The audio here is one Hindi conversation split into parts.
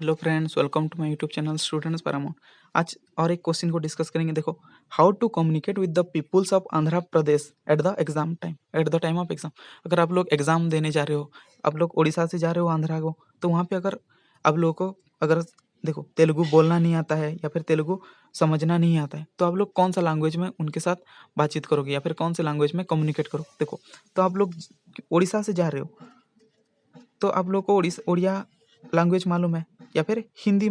Hello friends, welcome to my YouTube channel students paramount. आज और एक क्वेश्चन को डिस्कस करेंगे। देखो, how to communicate with the peoples of Andhra Pradesh at the exam time, at the time of exam. अगर आप लोग एग्जाम देने जा रहे हो, आप लोग उड़ीसा से जा रहे हो आंध्रा को, तो वहाँ पे अगर आप लोगों को अगर देखो तेलुगु बोलना नहीं आता है या फिर तेलुगु समझना नहीं आता है, तो आप लोग कौन सा लैंग्वेज में उनके साथ बातचीत करोगे या फिर कौन से लैंग्वेज में कम्युनिकेट करोगे। देखो, तो आप लोग उड़ीसा से जा रहे हो तो आप लोग को उड़िया लैंग्वेज मालूम है या फिर हिंदी।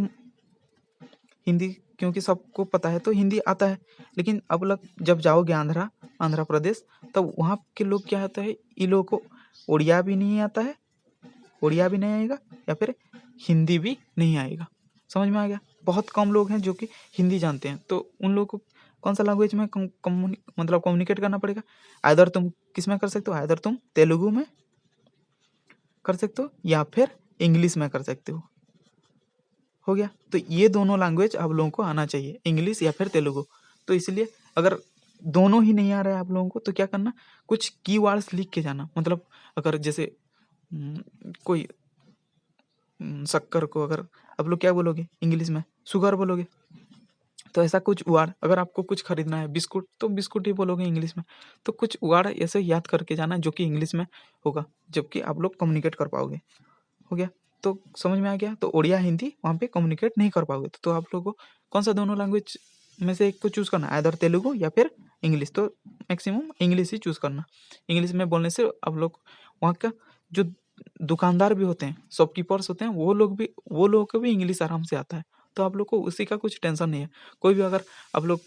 हिंदी क्योंकि सबको पता है तो हिंदी आता है। लेकिन अब लोग जब जाओगे आंध्र प्रदेश, तब वहाँ के लोग क्या होता है, इन लोगों को उड़िया भी नहीं आता है, उड़िया भी नहीं आएगा या फिर हिंदी भी नहीं आएगा। समझ में आ गया। बहुत कम लोग हैं जो कि हिंदी जानते हैं, तो उन लोगों को कौन सा लैंग्वेज में मतलब कम्युनिकेट करना पड़ेगा। आइदर तुम किस में कर सकते हो, आइदर तुम तेलुगु में कर सकते हो या फिर इंग्लिश में कर सकते हो गया। तो ये दोनों लैंग्वेज आप लोगों को आना चाहिए, इंग्लिश या फिर तेलुगु। तो इसलिए अगर दोनों ही नहीं आ रहा है आप लोगों को, तो क्या करना, कुछ कीवर्ड्स लिख के जाना। मतलब अगर जैसे कोई शक्कर को अगर आप लोग क्या बोलोगे इंग्लिश में, शुगर बोलोगे। तो ऐसा कुछ वर्ड, अगर आपको कुछ खरीदना है बिस्कुट, तो बिस्कुट ही बोलोगे इंग्लिश में। तो कुछ वर्ड ऐसे याद करके जाना जो कि इंग्लिश में होगा, जबकि आप लोग कम्युनिकेट कर पाओगे। हो गया। तो समझ में आ गया। तो उड़िया हिंदी वहाँ पे कम्युनिकेट नहीं कर पाओगे, तो आप लोगों को कौन सा दोनों लैंग्वेज में से एक को चूज़ करना है, आइदर तेलुगु या फिर इंग्लिश। तो मैक्सिमम इंग्लिश ही चूज़ करना। इंग्लिश में बोलने से आप लोग वहाँ का जो दुकानदार भी होते हैं, शॉपकीपर्स होते हैं, वो लोगों को भी इंग्लिश आराम से आता है। तो आप लोग को उसी का कुछ टेंशन नहीं है। कोई भी अगर आप लोग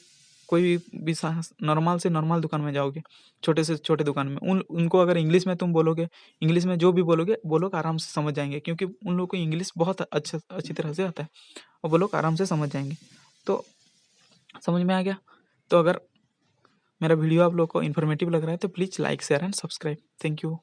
कोई भी नॉर्मल से नॉर्मल दुकान में जाओगे, छोटे से छोटे दुकान में, उनको अगर इंग्लिश में तुम बोलोगे, इंग्लिश में जो भी बोलोगे वो लोग आराम से समझ जाएंगे, क्योंकि उन लोगों को इंग्लिश बहुत अच्छी तरह से आता है और वो लोग आराम से समझ जाएंगे। तो समझ में आ गया। तो अगर मेरा वीडियो आप लोग को इन्फॉर्मेटिव लग रहा है तो please like share and subscribe. Thank you.